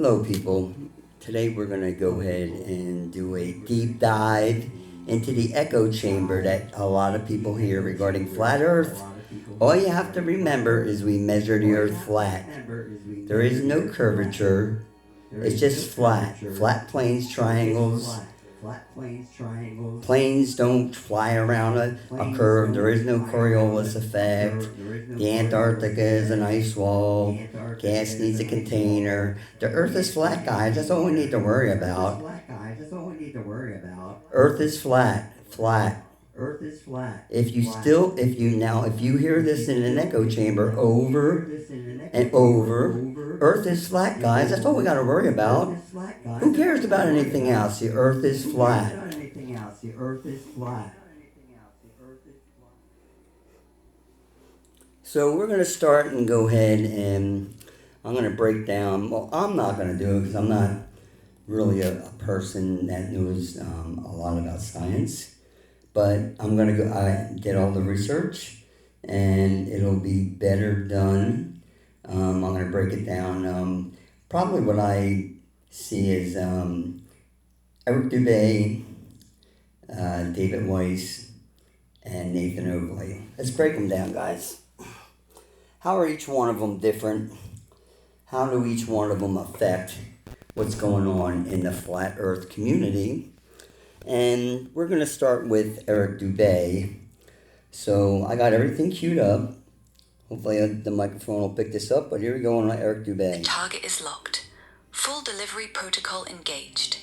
Hello, people. Today we're going to go ahead and do a deep dive into the echo chamber that a lot of people hear regarding flat Earth. All you have to remember is we measure the Earth flat. There is no curvature. It's just flat. Flat planes, triangles. Planes don't fly around a curve. There is no Coriolis effect. The Antarctica is an ice wall. Gas needs a container. The Earth is flat, guys. That's all we need to worry about. Earth is flat. Flat. If you hear this in an echo chamber over and over, Earth is flat, guys. That's all we got to worry about. Who cares about anything else? The Earth is flat. So we're going to start and go ahead and I'm going to break down. Well, I'm not going to do it because I'm not really a person that knows a lot about science. But I'm going to go get all the research and it'll be better done. I'm going to break it down. Probably what I see is Eric Dubay, David Weiss, and Nathan Oakley. Let's break them down, guys. How are each one of them different? How do each one of them affect what's going on in the flat Earth community? And we're going to start with Eric Dubay. So I got everything queued up. Hopefully the microphone will pick this up, but here we go on Eric Dubay. The target is locked. Full delivery protocol engaged.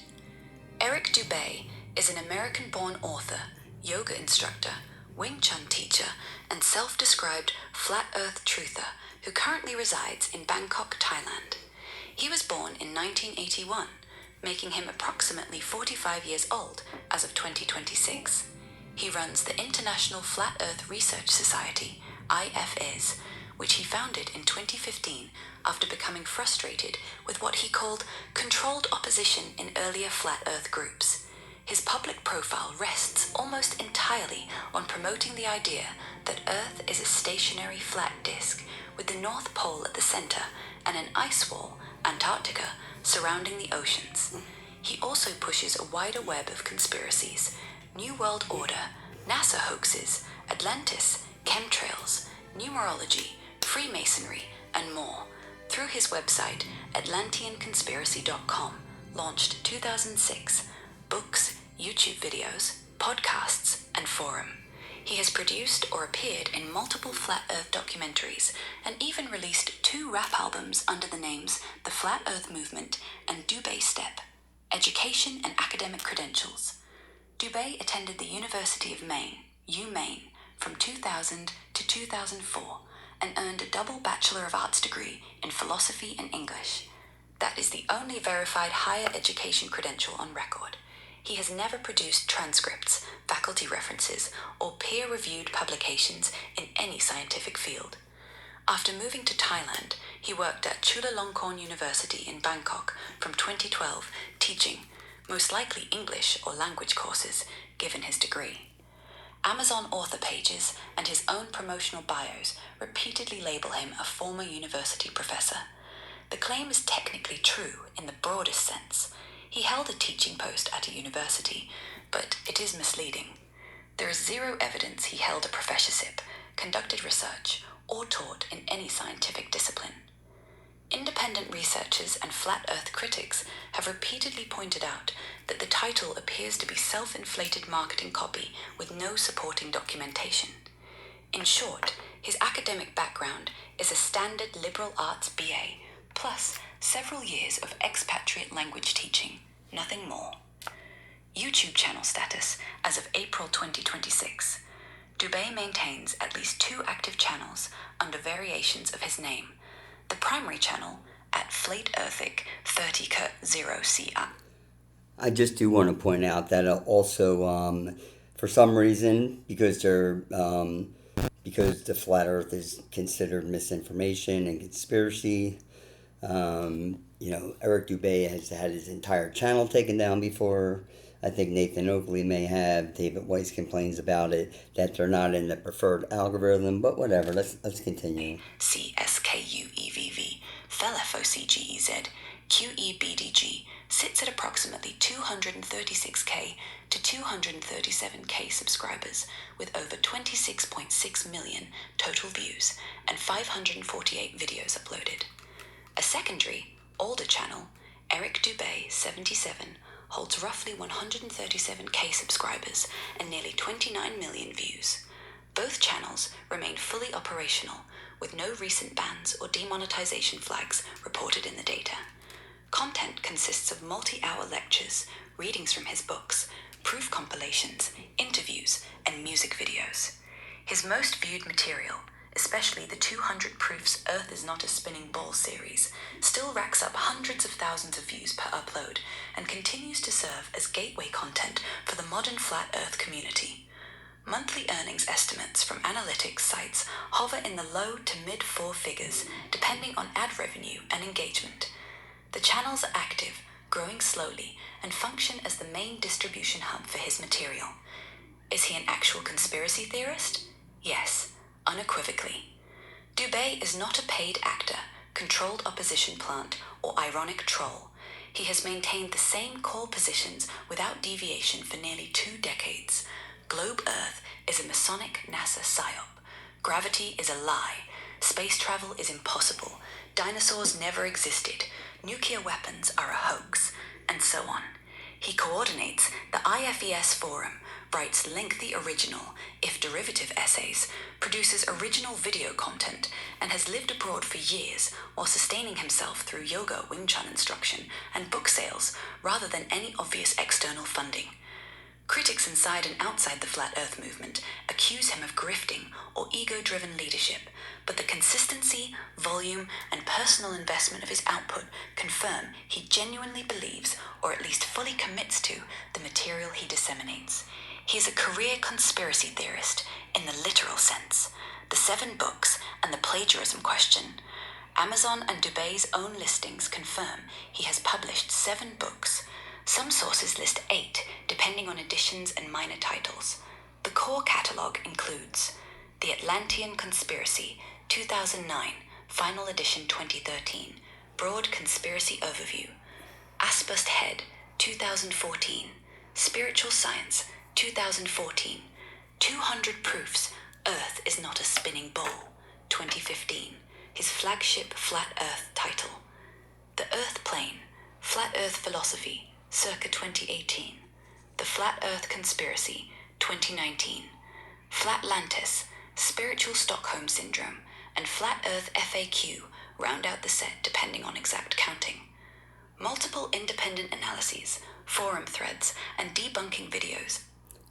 Eric Dubay is an American-born author, yoga instructor, Wing Chun teacher, and self-described flat earth truther who currently resides in Bangkok, Thailand. He was born in 1981, making him approximately 45 years old as of 2026. He runs the International Flat Earth Research Society, IFS, which he founded in 2015 after becoming frustrated with what he called controlled opposition in earlier flat earth groups. His public profile rests almost entirely on promoting the idea that Earth is a stationary flat disk with the North Pole at the center and an ice wall, Antarctica, surrounding the oceans. He also pushes a wider web of conspiracies: New World Order, NASA hoaxes, Atlantis, chemtrails, numerology, Freemasonry, and more, through his website atlanteanconspiracy.com, launched 2006, books, YouTube videos, podcasts, and forum. He has produced or appeared in multiple Flat Earth documentaries and even released 2 rap albums under the names The Flat Earth Movement and Dubay Step, Education and Academic Credentials. Dubay attended the University of Maine, UMaine, from 2000 to 2004 and earned a double Bachelor of Arts degree in Philosophy and English. That is the only verified higher education credential on record. He has never produced transcripts, faculty references, or peer-reviewed publications in any scientific field. After moving to Thailand, he worked at Chulalongkorn University in Bangkok from 2012, teaching, most likely English or language courses, given his degree. Amazon author pages and his own promotional bios repeatedly label him a former university professor. The claim is technically true in the broadest sense. He held a teaching post at a university, but it is misleading. There is zero evidence he held a professorship, conducted research, or taught in any scientific discipline. Independent researchers and flat earth critics have repeatedly pointed out that the title appears to be self-inflated marketing copy with no supporting documentation. In short, his academic background is a standard liberal arts BA, plus several years of expatriate language teaching, nothing more. YouTube channel status as of April 2026. Dubay maintains at least 2 active channels under variations of his name. The primary channel at Flate Earthic 30.0CI. I just do want to point out that also, for some reason, because the flat Earth is considered misinformation and conspiracy, Eric Dubay has had his entire channel taken down before. I think Nathan Oakley may have. David Weiss complains about it, that they're not in the preferred algorithm, but whatever. Let's continue. CSKUEVV, FELFOCGEZ, QEBDG sits at approximately 236k to 237k subscribers with over 26.6 million total views and 548 videos uploaded. A secondary, older channel, Eric Dubay 77, holds roughly 137k subscribers and nearly 29 million views. Both channels remain fully operational, with no recent bans or demonetization flags reported in the data. Content consists of multi-hour lectures, readings from his books, proof compilations, interviews, and music videos. His most viewed material, especially the 200 Proofs Earth is Not a Spinning Ball series, still racks up hundreds of thousands of views per upload and continues to serve as gateway content for the modern flat Earth community. Monthly earnings estimates from analytics sites hover in the low to mid four figures, depending on ad revenue and engagement. The channels are active, growing slowly, and function as the main distribution hub for his material. Is he an actual conspiracy theorist? Yes, unequivocally. Dubay is not a paid actor, controlled opposition plant, or ironic troll. He has maintained the same core positions without deviation for nearly 2 decades. Globe Earth is a Masonic NASA psyop. Gravity is a lie. Space travel is impossible. Dinosaurs never existed. Nuclear weapons are a hoax, and so on. He coordinates the IFES forum, writes lengthy original, if derivative essays, produces original video content, and has lived abroad for years while sustaining himself through yoga Wing Chun instruction and book sales rather than any obvious external funding. Critics inside and outside the Flat Earth movement accuse him of grifting or ego-driven leadership, but the consistency, volume, and personal investment of his output confirm he genuinely believes, or at least fully commits to, the material he disseminates. He is a career conspiracy theorist, in the literal sense. The 7 books and the plagiarism question. Amazon and Dubay's own listings confirm he has published 7 books. Some sources list 8, depending on editions and minor titles. The core catalogue includes The Atlantean Conspiracy, 2009, Final Edition 2013, Broad Conspiracy Overview. Asbest Head, 2014, Spiritual Science, 2014, 200 Proofs, Earth is Not a Spinning Ball, 2015, his flagship Flat Earth title. The Earth Plane, Flat Earth Philosophy, circa 2018. The Flat Earth Conspiracy, 2019. Flatlantis, Spiritual Stockholm Syndrome, and Flat Earth FAQ round out the set depending on exact counting. Multiple independent analyses, forum threads, and debunking videos.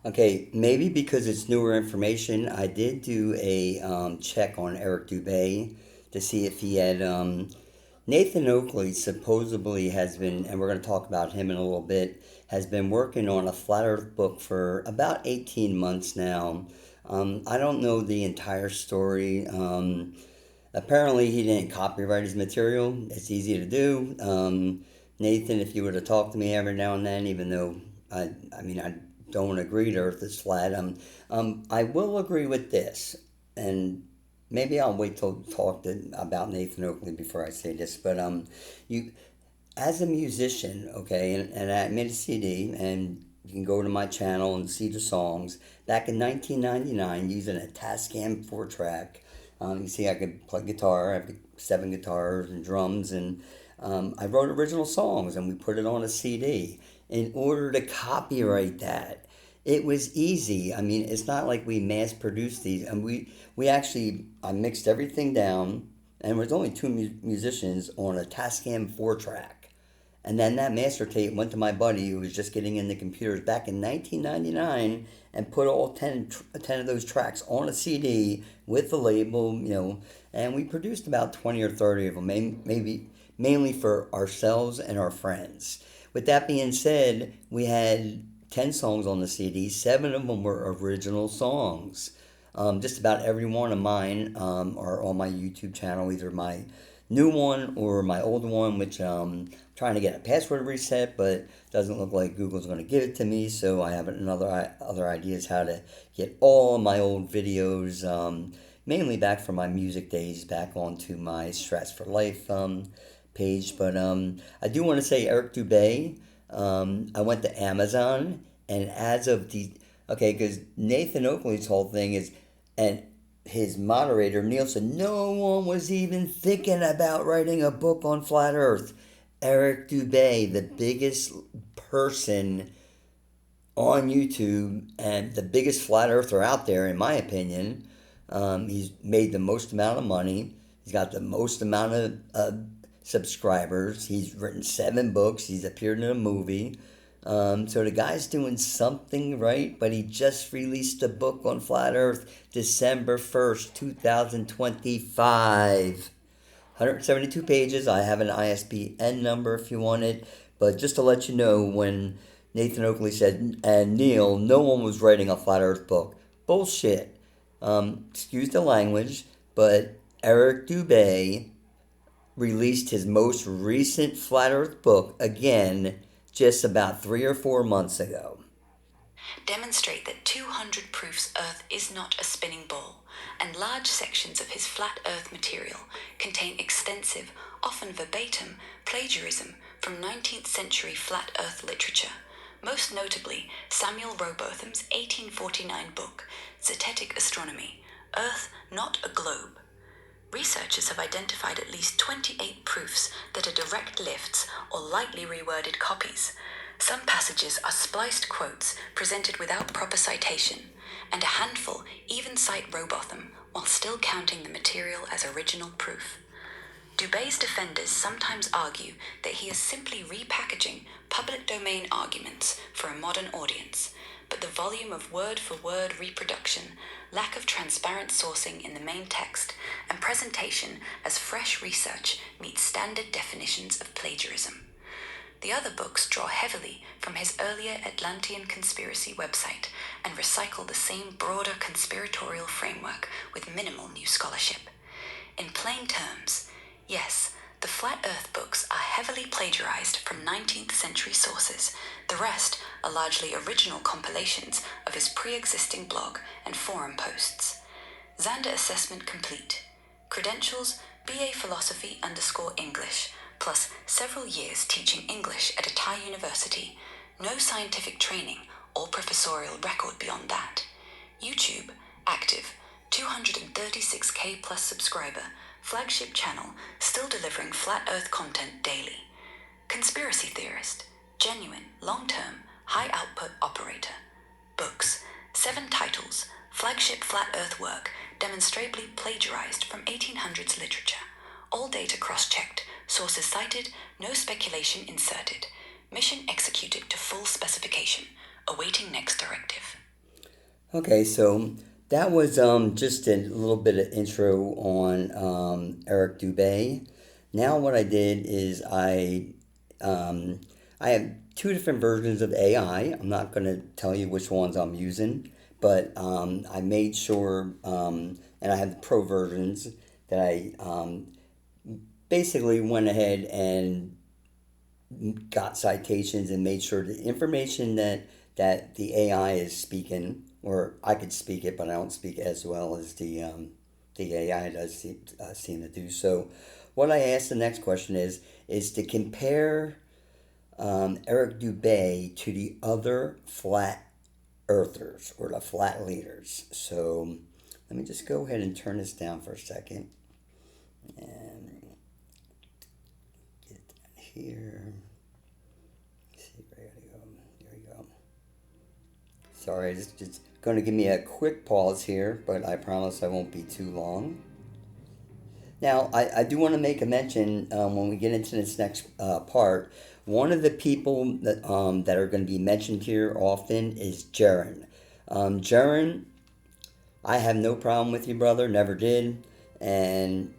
Okay, maybe because it's newer information, I did do a check on Eric Dubay to see if he had... Nathan Oakley supposedly has been, and we're going to talk about him in a little bit, has been working on a Flat Earth book for about 18 months now. I don't know the entire story. Apparently he didn't copyright his material. It's easy to do. Nathan, if you were to talk to me every now and then, even though I don't agree the Earth is flat, I will agree with this, and maybe I'll wait till talk about Nathan Oakley before I say this. But you, as a musician, okay, and I made a CD, and you can go to my channel and see the songs. Back in 1999, using a Tascam 4-track, you see I could play guitar. I have 7 guitars and drums, and I wrote original songs, and we put it on a CD. In order to copyright that, it was easy. I mean, it's not like we mass-produced these, and we actually, I mixed everything down, and there was only 2 musicians on a Tascam 4-track. And then that master tape went to my buddy who was just getting into computers back in 1999 and put all 10 of those tracks on a CD with the label, and we produced about 20 or 30 of them, maybe mainly for ourselves and our friends. With that being said, we had 10 songs on the CD. 7 of them were original songs. Just about every one of mine are on my YouTube channel, either my new one or my old one, which trying to get a password reset, but doesn't look like Google's going to give it to me, so I have other ideas how to get all my old videos, mainly back from my music days, back onto my Strats for Life page. But I do want to say Eric Dubay. I went to Amazon, and as of the okay, because Nathan Oakley's whole thing is, and his moderator Neil said no one was even thinking about writing a book on flat Earth. Eric Dubay, the biggest person on YouTube and the biggest flat earther out there, in my opinion. He's made the most amount of money. He's got the most amount of subscribers. He's written 7 books. He's appeared in a movie. So the guy's doing something right, but he just released a book on flat Earth December 1st, 2025. 172 pages. I have an ISBN number if you want it. But just to let you know, when Nathan Oakley said, and Neil, no one was writing a flat Earth book. Bullshit. Excuse the language, but Eric Dubay released his most recent flat Earth book again just about 3 or 4 months ago. Demonstrate that 200 proofs Earth is not a spinning ball, and large sections of his flat Earth material contain extensive, often verbatim, plagiarism from 19th century flat Earth literature, most notably Samuel Rowbotham's 1849 book, Zetetic Astronomy, Earth Not a Globe. Researchers have identified at least 28 proofs that are direct lifts or lightly reworded copies. Some passages are spliced quotes presented without proper citation, and a handful even cite Rowbotham while still counting the material as original proof. Dubay's defenders sometimes argue that he is simply repackaging public domain arguments for a modern audience, but the volume of word-for-word reproduction, lack of transparent sourcing in the main text, and presentation as fresh research meet standard definitions of plagiarism. The other books draw heavily from his earlier Atlantean conspiracy website and recycle the same broader conspiratorial framework with minimal new scholarship. In plain terms, yes, the Flat Earth books are heavily plagiarized from 19th century sources. The rest are largely original compilations of his pre-existing blog and forum posts. Xander assessment complete. Credentials: BA Philosophy _English, plus several years teaching English at a Thai university. No scientific training or professorial record beyond that. YouTube, active, 236k plus subscriber, flagship channel, still delivering flat earth content daily. Conspiracy theorist, genuine, long-term, high-output operator. Books, 7 titles, flagship flat earth work, demonstrably plagiarized from 1800s literature. All data cross-checked, sources cited, no speculation inserted. Mission executed to full specification. Awaiting next directive. Okay, so that was just a little bit of intro on Eric Dubay. Now what I did is I have 2 different versions of AI. I'm not going to tell you which ones I'm using, but I made sure, and I have the pro versions that I basically went ahead and got citations and made sure the information that the AI is speaking, or I could speak it, but I don't speak as well as the AI does seem to do. So what I asked the next question is to compare Eric Dubay to the other flat earthers or the flat leaders. So let me just go ahead and turn this down for a second and get that here. Let's see where I gotta go. There we go. Sorry, it's going to give me a quick pause here, but I promise I won't be too long. Now, I do want to make a mention when we get into this next part. One of the people that are going to be mentioned here often is Jaron. Jaron, I have no problem with you, brother. Never did. And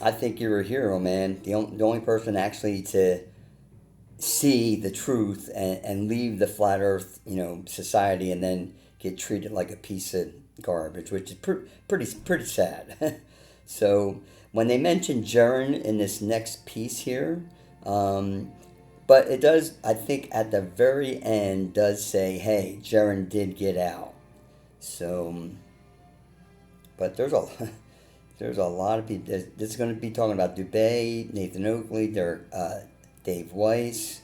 I think you're a hero, man. The only person actually to see the truth and leave the flat earth, society, and then get treated like a piece of garbage, which is pretty sad. So when they mention Jaron in this next piece here, but it does, I think at the very end, does say, hey, Jaron did get out. So, but There's a lot of people. This is going to be talking about Dubay, Nathan Oakley, Dave Weiss.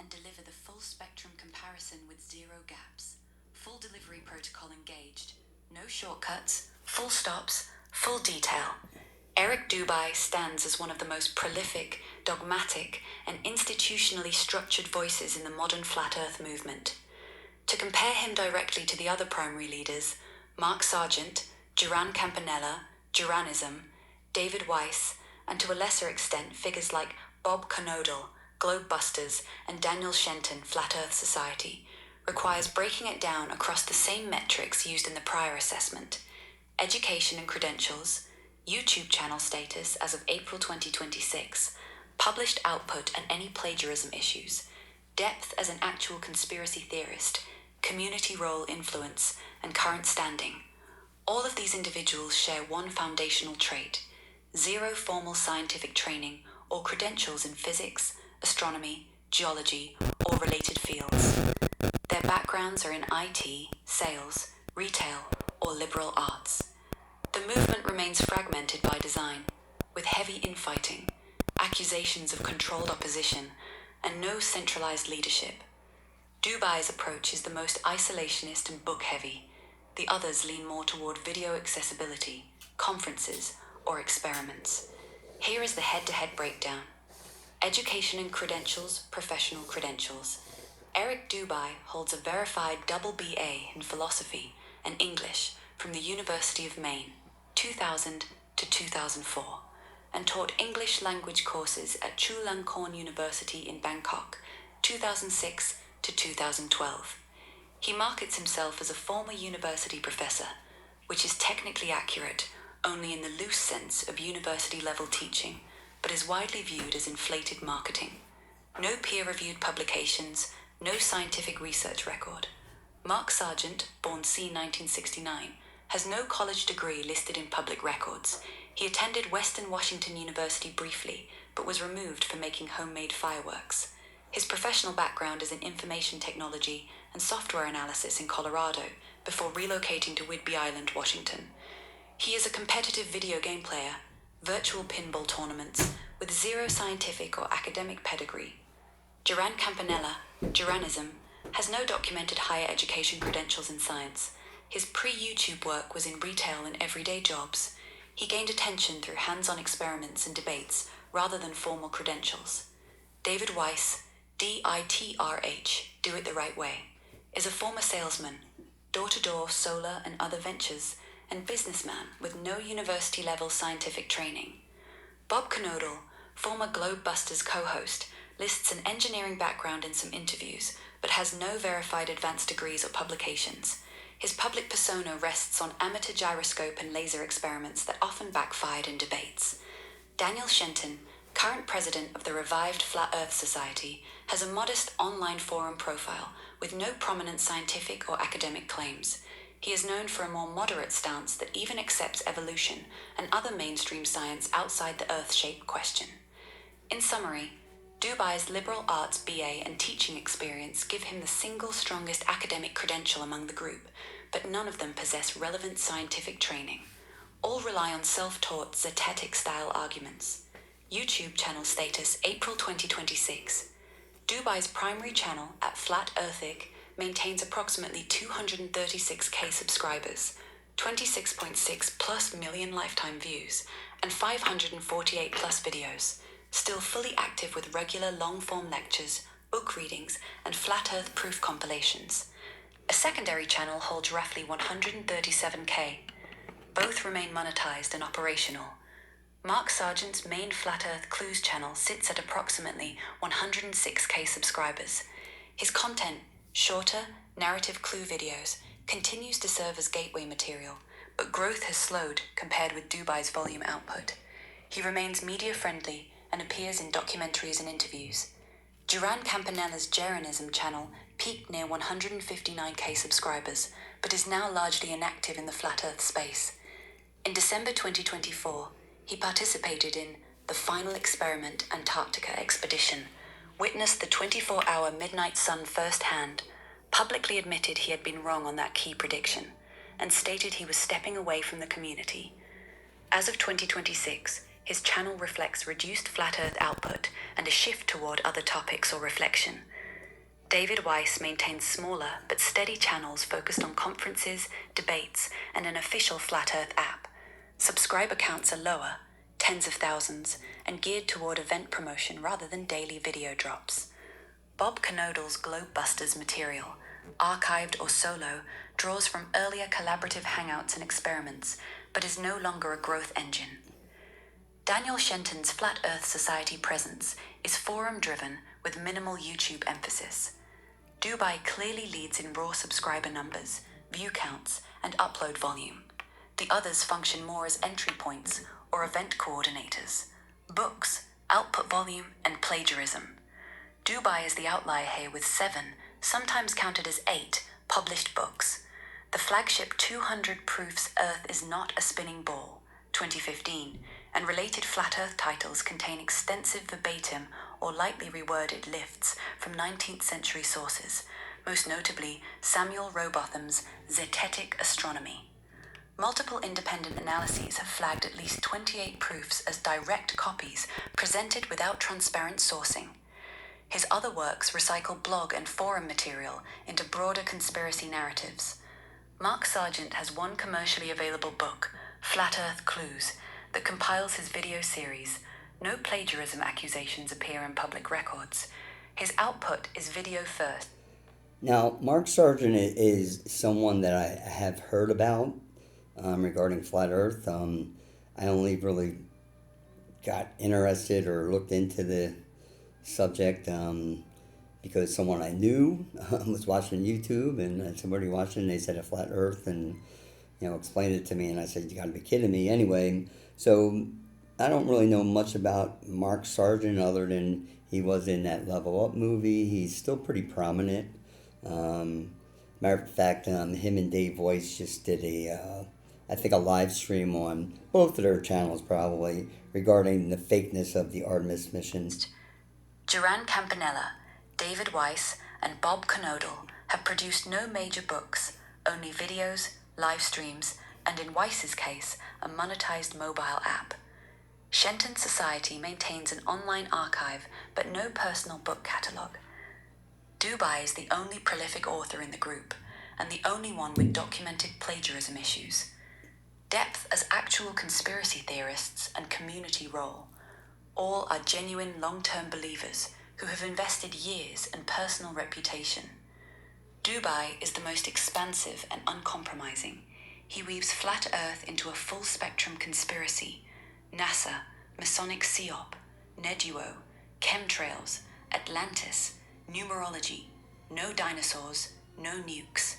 Deliver the full spectrum comparison with zero gaps. Full delivery protocol engaged. No shortcuts, full stops, full detail. Eric Dubay stands as one of the most prolific, dogmatic, and institutionally structured voices in the modern flat earth movement. To compare him directly to the other primary leaders, Mark Sargent, Duran Campanella, Duranism, David Weiss, and to a lesser extent figures like Bob Conodle, Globebusters, and Daniel Shenton, Flat Earth Society, requires breaking it down across the same metrics used in the prior assessment: education and credentials, YouTube channel status as of April 2026, published output and any plagiarism issues, depth as an actual conspiracy theorist, community role influence, and current standing. All of these individuals share one foundational trait: zero formal scientific training or credentials in physics, astronomy, geology, or related fields. Their backgrounds are in IT, sales, retail, or liberal arts. The movement remains fragmented by design, with heavy infighting, accusations of controlled opposition, and no centralized leadership. Dubay's approach is the most isolationist and book-heavy. The others lean more toward video accessibility, conferences, or experiments. Here is the head-to-head breakdown. Education and credentials, professional credentials. Eric Dubay holds a verified double BA in philosophy and English from the University of Maine, 2000 to 2004, and taught English language courses at Chulalongkorn University in Bangkok, 2006 to 2012. He markets himself as a former university professor, which is technically accurate only in the loose sense of university-level teaching, but is widely viewed as inflated marketing. No peer-reviewed publications, no scientific research record. Mark Sargent, born c. 1969, has no college degree listed in public records. He attended Western Washington University briefly, but was removed for making homemade fireworks. His professional background is in information technology and software analysis in Colorado before relocating to Whidbey Island, Washington. He is a competitive video game player, virtual pinball tournaments, with zero scientific or academic pedigree. Duran Campanella, Duranism, has no documented higher education credentials in science. His pre-YouTube work was in retail and everyday jobs. He gained attention through hands-on experiments and debates rather than formal credentials. David Weiss, DITRH, Do It the Right Way, is a former salesman, door-to-door solar and other ventures, and businessman with no university-level scientific training. Bob Conodle, former Globebusters co-host, lists an engineering background in some interviews, but has no verified advanced degrees or publications. His public persona rests on amateur gyroscope and laser experiments that often backfired in debates. Daniel Shenton, current president of the revived Flat Earth Society, has a modest online forum profile with no prominent scientific or academic claims. He is known for a more moderate stance that even accepts evolution and other mainstream science outside the Earth-shaped question. In summary, Dubay's liberal arts BA and teaching experience give him the single strongest academic credential among the group, but none of them possess relevant scientific training. All rely on self-taught zetetic-style arguments. YouTube channel status April 2026. Dubay's primary channel at Flat Earthic maintains approximately 236k subscribers, 26.6 plus million lifetime views, and 548 plus videos, still fully active with regular long-form lectures, book readings, and flat earth proof compilations. A secondary channel holds roughly 137k. Both remain monetized and operational. Mark Sargent's main Flat Earth Clues channel sits at approximately 106k subscribers. His content, shorter, narrative clue videos, continues to serve as gateway material, but growth has slowed compared with Dubay's volume output. He remains media-friendly and appears in documentaries and interviews. Duran Campanella's Geranism channel peaked near 159k subscribers, but is now largely inactive in the flat Earth space. In December 2024, he participated in the Final Experiment Antarctica Expedition, witnessed the 24-hour midnight sun firsthand, publicly admitted he had been wrong on that key prediction, and stated he was stepping away from the community. As of 2026, his channel reflects reduced flat Earth output and a shift toward other topics or reflection. David Weiss maintains smaller but steady channels focused on conferences, debates, and an official flat Earth app. Subscriber counts are lower, tens of thousands, and geared toward event promotion rather than daily video drops. Bob Knodl's Globebusters material, archived or solo, draws from earlier collaborative hangouts and experiments, but is no longer a growth engine. Daniel Shenton's Flat Earth Society presence is forum-driven with minimal YouTube emphasis. Dubay clearly leads in raw subscriber numbers, view counts, and upload volume. The others function more as entry points or event coordinators. Books, output volume, and plagiarism. Dubay is the outlier here with 7, sometimes counted as 8, published books. The flagship 200 Proofs Earth is Not a Spinning Ball, 2015, and related flat Earth titles contain extensive verbatim or lightly reworded lifts from 19th century sources, most notably Samuel Rowbotham's Zetetic Astronomy. Multiple independent analyses have flagged at least 28 proofs as direct copies presented without transparent sourcing. His other works recycle blog and forum material into broader conspiracy narratives. Mark Sargent has one commercially available book, Flat Earth Clues, that compiles his video series. No plagiarism accusations appear in public records. His output is video first. Now, Mark Sargent is someone that I have heard about regarding Flat Earth. I only really got interested or looked into the subject because someone I knew was watching YouTube, and somebody watching, and they said a flat Earth, and explained it to me, and I said, "You got to be kidding me!" Anyway, so I don't really know much about Mark Sargent other than he was in that Level Up movie. He's still pretty prominent. Matter of fact, him and Dave Weiss just did a live stream on both of their channels probably regarding the fakeness of the Artemis missions. Duran Campanella, David Weiss, and Bob Knodl have produced no major books, only videos, live streams, and in Weiss's case, a monetized mobile app. Shenton Society maintains an online archive but no personal book catalogue. Dubay is the only prolific author in the group, and the only one with documented plagiarism issues. Depth as actual conspiracy theorists and community role. All are genuine long-term believers who have invested years and personal reputation. Dubay is the most expansive and uncompromising. He weaves flat Earth into a full-spectrum conspiracy. NASA, Masonic PSYOP, Neduo, chemtrails, Atlantis, numerology, no dinosaurs, no nukes.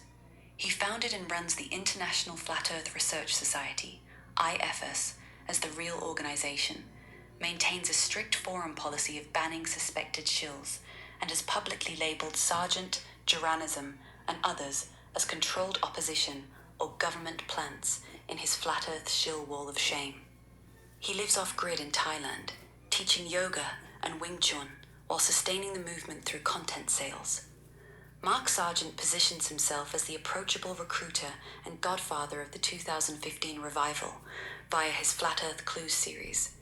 He founded and runs the International Flat Earth Research Society, IFS, as the real organization, maintains a strict forum policy of banning suspected shills, and has publicly labeled Sargent, Geranism, and others as controlled opposition or government plants in his Flat Earth shill wall of shame. He lives off-grid in Thailand, teaching yoga and Wing Chun while sustaining the movement through content sales. Mark Sargent positions himself as the approachable recruiter and godfather of the 2015 revival via his Flat Earth Clues series.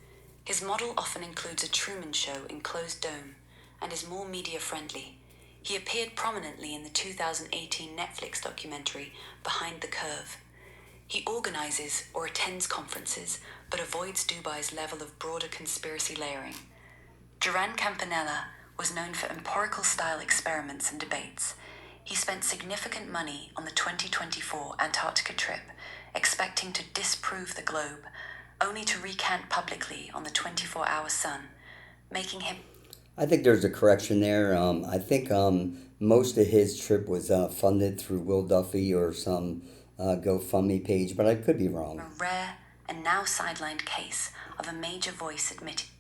His model often includes a Truman Show in closed dome and is more media-friendly. He appeared prominently in the 2018 Netflix documentary Behind the Curve. He organizes or attends conferences, but avoids Dubay's level of broader conspiracy layering. Duran Campanella was known for empirical-style experiments and debates. He spent significant money on the 2024 Antarctica trip, expecting to disprove the globe, only to recant publicly on the 24-hour sun, making him... I think there's a correction there. I think most of his trip was funded through Will Duffy or some GoFundMe page, but I could be wrong. A rare and now sidelined case of a major voice admitting...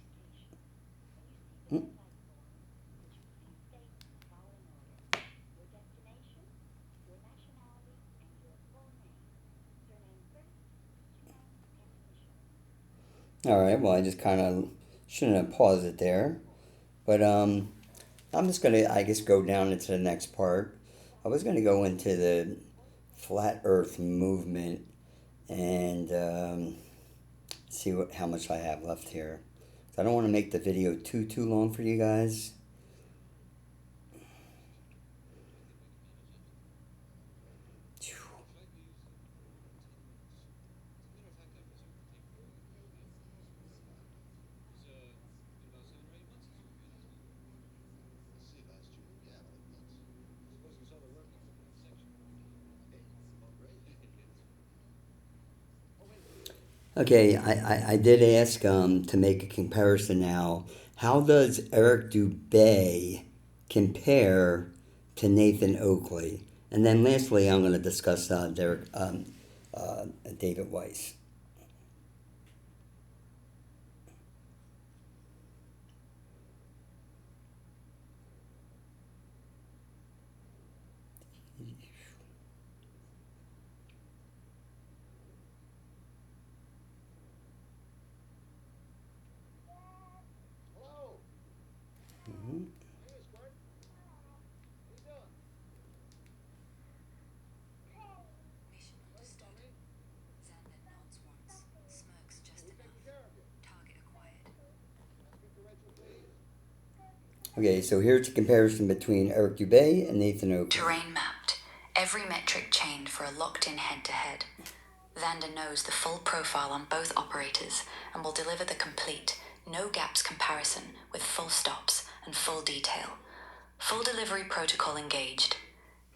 All right. Well, I just kind of shouldn't have paused it there, but I'm just gonna, I guess, go down into the next part. I was gonna go into the flat Earth movement and see how much I have left here. I don't want to make the video too long for you guys. Okay, I did ask to make a comparison now. How does Eric Dubay compare to Nathan Oakley? And then lastly, I'm going to discuss David Weiss. Mhm. Mission understood. Xander nods once, smirks just enough. Target acquired. Okay, so here's a comparison between Eric Dubay and Nathan Oakley. Terrain mapped. Every metric chained for a locked-in head-to-head. Xander knows the full profile on both operators and will deliver the complete, no gaps comparison with full stops and full detail. Full delivery protocol engaged.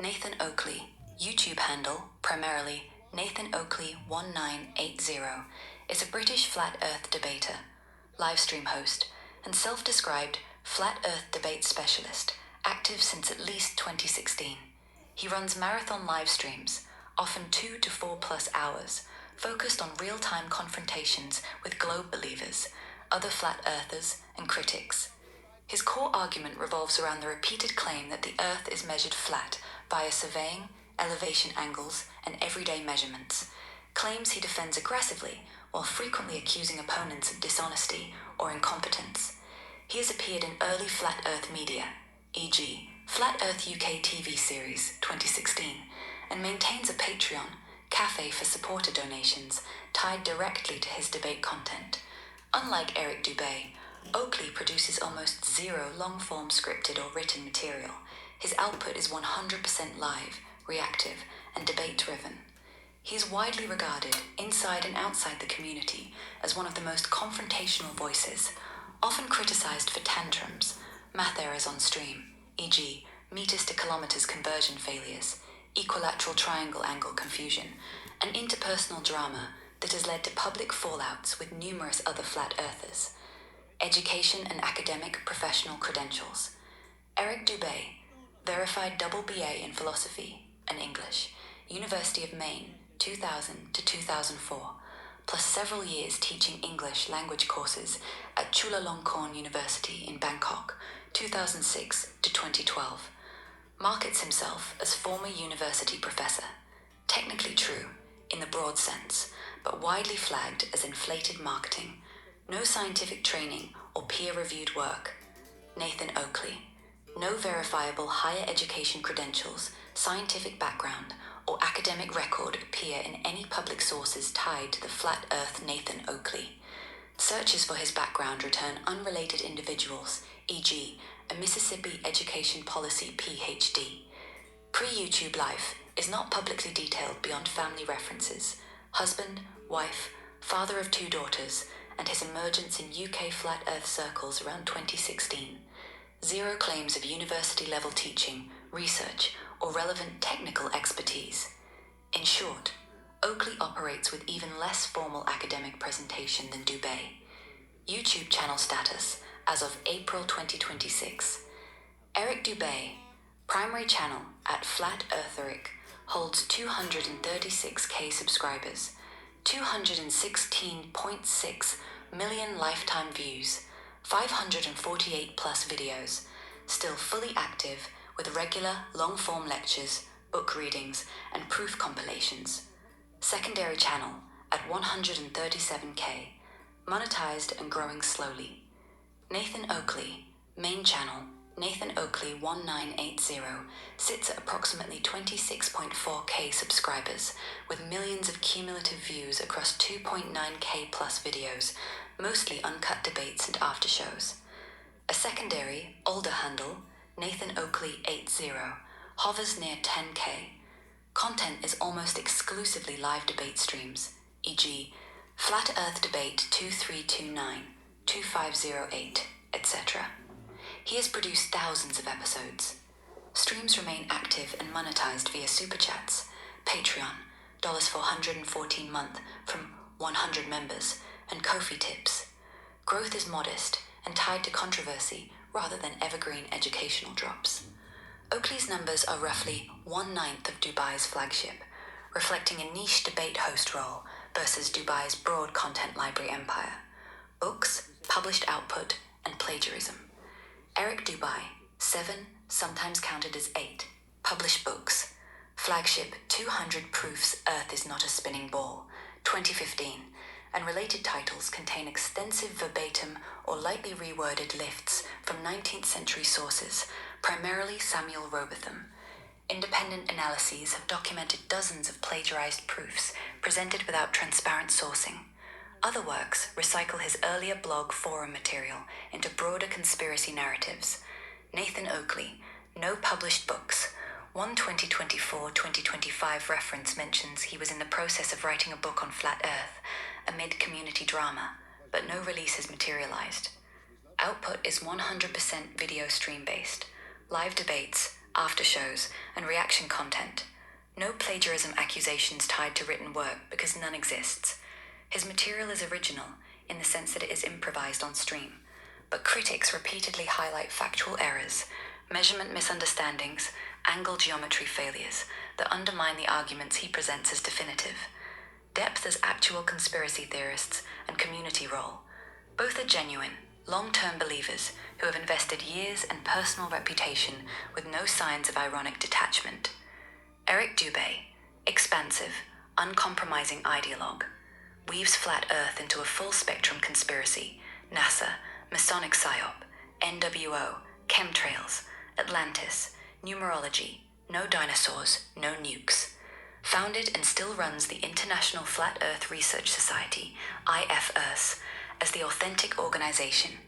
Nathan Oakley, YouTube handle primarily Nathan Oakley 1980, is a British flat earth debater, livestream host, and self-described flat earth debate specialist, active since at least 2016. He runs marathon live streams, often 2 to 4 plus hours, focused on real-time confrontations with globe believers, other flat earthers, and critics. His core argument revolves around the repeated claim that the Earth is measured flat via surveying, elevation angles, and everyday measurements. Claims he defends aggressively, while frequently accusing opponents of dishonesty or incompetence. He has appeared in early Flat Earth media, e.g., Flat Earth UK TV series 2016, and maintains a Patreon, cafe for supporter donations, tied directly to his debate content. Unlike Eric Dubay, Oakley produces almost zero long-form scripted or written material. His output is 100% live, reactive, and debate-driven. He is widely regarded, inside and outside the community, as one of the most confrontational voices, often criticized for tantrums, math errors on stream, e.g., meters to kilometers conversion failures, equilateral triangle angle confusion, and interpersonal drama that has led to public fallouts with numerous other flat earthers. Education and academic professional credentials. Eric Dubay, verified double BA in philosophy and English, University of Maine, 2000 to 2004, plus several years teaching English language courses at Chulalongkorn University in Bangkok, 2006 to 2012. Markets himself as former university professor. Technically true, in the broad sense, but widely flagged as inflated marketing. No scientific training or peer-reviewed work. Nathan Oakley. No verifiable higher education credentials, scientific background, or academic record appear in any public sources tied to the flat earth Nathan Oakley. Searches for his background return unrelated individuals, e.g., a Mississippi Education Policy PhD. Pre-YouTube life is not publicly detailed beyond family references, husband, wife, father of 2 daughters, and his emergence in UK flat earth circles around 2016. Zero claims of university-level teaching, research, or relevant technical expertise. In short, Oakley operates with even less formal academic presentation than Dubay. YouTube channel status as of April 2026. Eric Dubay, primary channel at Flat Eartheric, holds 236k subscribers, 216.6 million lifetime views, 548 plus videos, still fully active with regular long-form lectures, book readings, and proof compilations. Secondary channel at 137k, monetized and growing slowly. Nathan Oakley, main channel, Nathan Oakley 1980, sits at approximately 26.4k subscribers, with millions of cumulative views across 2.9k plus videos, mostly uncut debates and aftershows. A secondary, older handle, Nathan Oakley 80, hovers near 10k. Content is almost exclusively live debate streams, e.g., Flat Earth Debate 2329, 2508, etc. He has produced thousands of episodes. Streams remain active and monetized via Super Chats, Patreon, $414 month from 100 members, and Ko-fi tips. Growth is modest and tied to controversy rather than evergreen educational drops. Oakley's numbers are roughly 1/9 of Dubai's flagship, reflecting a niche debate host role versus Dubai's broad content library empire. Books, published output, and plagiarism. Eric Dubay, 7, sometimes counted as 8, published books. Flagship 200 Proofs Earth is Not a Spinning Ball, 2015, and related titles contain extensive verbatim or lightly reworded lifts from 19th century sources, primarily Samuel Robotham. Independent analyses have documented dozens of plagiarized proofs presented without transparent sourcing. Other works recycle his earlier blog forum material into broader conspiracy narratives. Nathan Oakley, no published books. One 2024-2025 reference mentions he was in the process of writing a book on flat Earth amid community drama, but no releases materialized. Output is 100% video stream-based, live debates, aftershows, and reaction content. No plagiarism accusations tied to written work because none exists. His material is original in the sense that it is improvised on stream, but critics repeatedly highlight factual errors, measurement misunderstandings, angle geometry failures that undermine the arguments he presents as definitive. Depth as actual conspiracy theorists and community role. Both are genuine, long-term believers who have invested years and personal reputation with no signs of ironic detachment. Eric Dubay, expansive, uncompromising ideologue, weaves flat Earth into a full-spectrum conspiracy, NASA, Masonic PSYOP, NWO, chemtrails, Atlantis, numerology, no dinosaurs, no nukes. Founded and still runs the International Flat Earth Research Society, IFERS, as the authentic organization,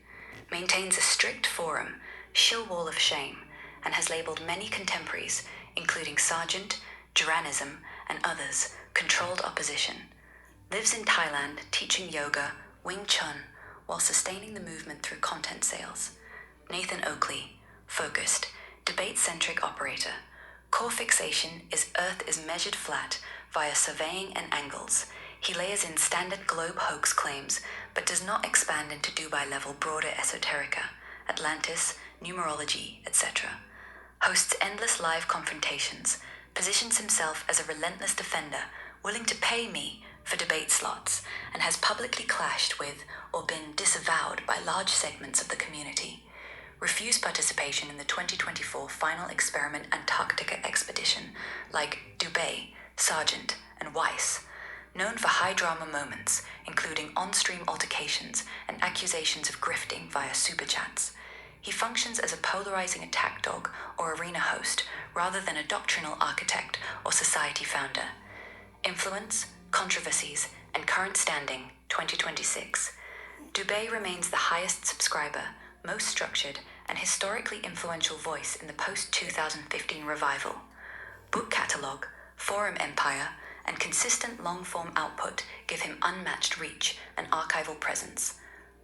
maintains a strict forum, shill wall of shame, and has labeled many contemporaries, including Sargent, Juranism, and others, controlled opposition. Lives in Thailand teaching yoga, Wing Chun, while sustaining the movement through content sales. Nathan Oakley, focused, debate-centric operator. Core fixation is Earth is measured flat via surveying and angles. He layers in standard globe hoax claims, but does not expand into Dubai-level broader esoterica, Atlantis, numerology, etc. Hosts endless live confrontations, positions himself as a relentless defender, willing to pay me for debate slots, and has publicly clashed with or been disavowed by large segments of the community. Refused participation in the 2024 Final Experiment Antarctica expedition, like Dubay, Sargent, and Weiss. Known for high drama moments, including on-stream altercations and accusations of grifting via super chats. He functions as a polarizing attack dog or arena host, rather than a doctrinal architect or society founder. Influence, controversies, and current standing, 2026. Dubay remains the highest subscriber, most structured, and historically influential voice in the post-2015 revival. Book catalogue, forum empire, and consistent long-form output give him unmatched reach and archival presence.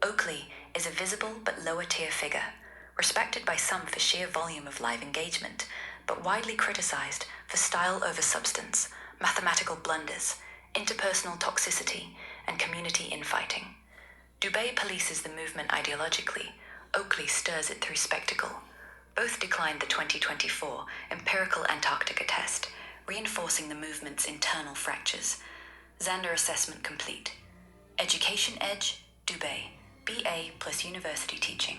Oakley is a visible but lower-tier figure, respected by some for sheer volume of live engagement, but widely criticized for style over substance, mathematical blunders, interpersonal toxicity, and community infighting. Dubay polices the movement ideologically, Oakley stirs it through spectacle. Both declined the 2024 empirical Antarctica test, reinforcing the movement's internal fractures. Xander assessment complete. Education edge, Dubay, BA plus university teaching.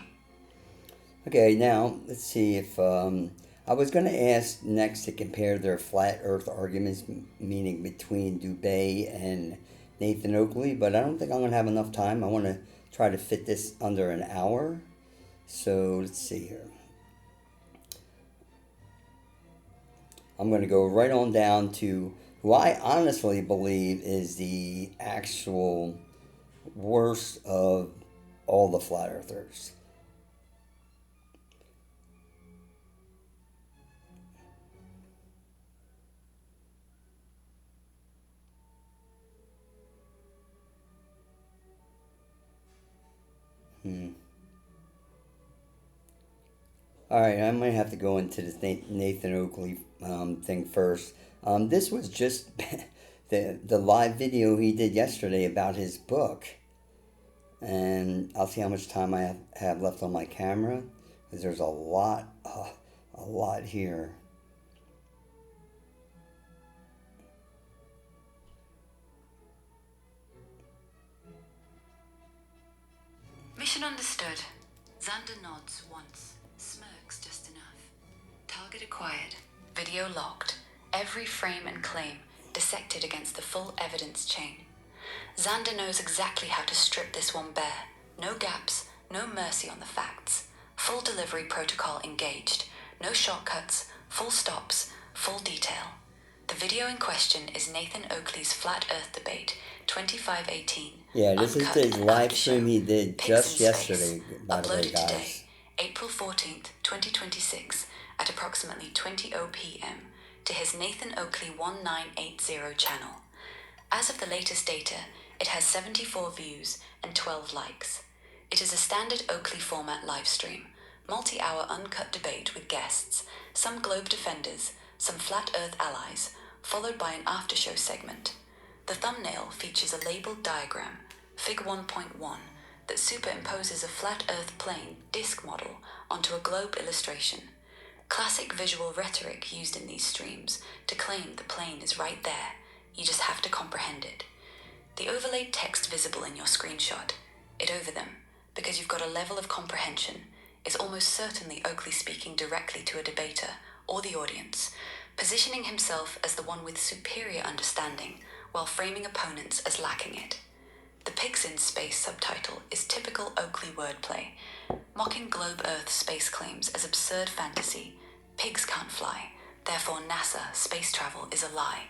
Okay, now let's see if I was going to ask next to compare their flat Earth arguments, meaning between Dubay and Nathan Oakley, but I don't think I'm going to have enough time. I want to try to fit this under an hour. So let's see here. I'm going to go right on down to who I honestly believe is the actual worst of all the flat earthers. All right, I might have to go into this Nathan Oakley thing first. This was just the live video he did yesterday about his book, and I'll see how much time I have left on my camera, because there's a lot here. Mission understood. Xander nods once, smirks just enough. Target acquired. Video locked. Every frame and claim dissected against the full evidence chain. Xander knows exactly how to strip this one bare. No gaps, no mercy on the facts. Full delivery protocol engaged. No shortcuts, full stops, full detail. The video in question is Nathan Oakley's Flat Earth Debate 2518. Yeah, this is the live stream he did just yesterday, by the way, Uploaded guys. today, April 14th, 2026, at approximately 20:00 p.m. to his Nathan Oakley 1980 channel. As of the latest data, it has 74 views and 12 likes. It is a standard Oakley format live stream, multi-hour uncut debate with guests, some globe defenders, some flat earth allies, followed by an after-show segment. The thumbnail features a labeled diagram, Fig 1.1, that superimposes a flat earth plane disk model onto a globe illustration. Classic visual rhetoric used in these streams to claim the plane is right there, you just have to comprehend it. The overlaid text visible in your screenshot, it over them, because you've got a level of comprehension, is almost certainly Oakley speaking directly to a debater or the audience, positioning himself as the one with superior understanding while framing opponents as lacking it. The Pigs in Space subtitle is typical Oakley wordplay, mocking globe Earth space claims as absurd fantasy. Pigs can't fly, therefore NASA space travel is a lie.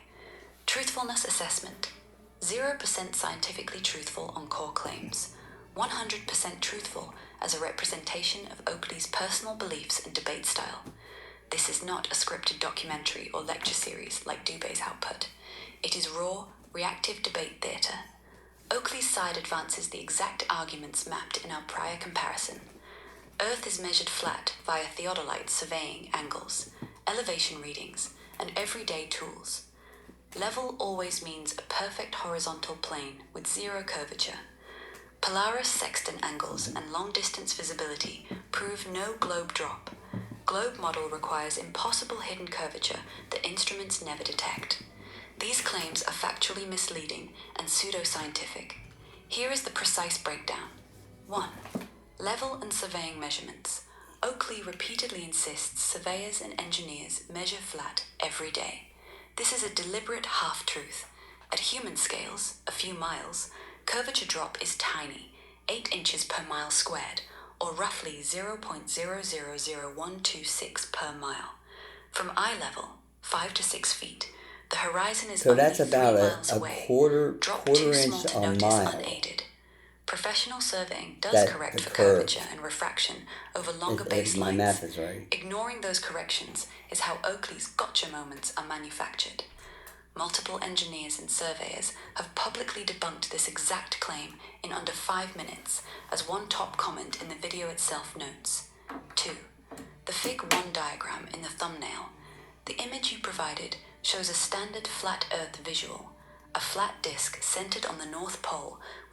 Truthfulness assessment: 0% scientifically truthful on core claims, 100% truthful as a representation of Oakley's personal beliefs and debate style. This is not a scripted documentary or lecture series like Dubay's output. It is raw, reactive debate theatre. Oakley's side advances the exact arguments mapped in our prior comparison. Earth is measured flat via theodolite surveying angles, elevation readings, and everyday tools. Level always means a perfect horizontal plane with zero curvature. Polaris sextant angles and long-distance visibility prove no globe drop. Globe model requires impossible hidden curvature that instruments never detect. These claims are factually misleading and pseudoscientific. Here is the precise breakdown. 1. Level and surveying measurements. Oakley repeatedly insists surveyors and engineers measure flat every day. This is a deliberate half-truth. At human scales, a few miles, curvature drop is tiny, 8 inches per mile squared, or roughly 0.000126 per mile. From eye level, 5 to 6 feet, the horizon is So only that's 3 about miles a away. quarter too inch small to a notice mile. unaided. Professional surveying does That correct the for curve, curvature and refraction over longer if my baselines. math is right. Ignoring those corrections is how Oakley's gotcha moments are manufactured. Multiple engineers and surveyors have publicly debunked this exact claim in under 5 minutes, as one top comment in the video itself notes. 2. The Fig 1 diagram in the thumbnail. The image you provided shows a standard flat Earth visual, a flat disk centered on the North Pole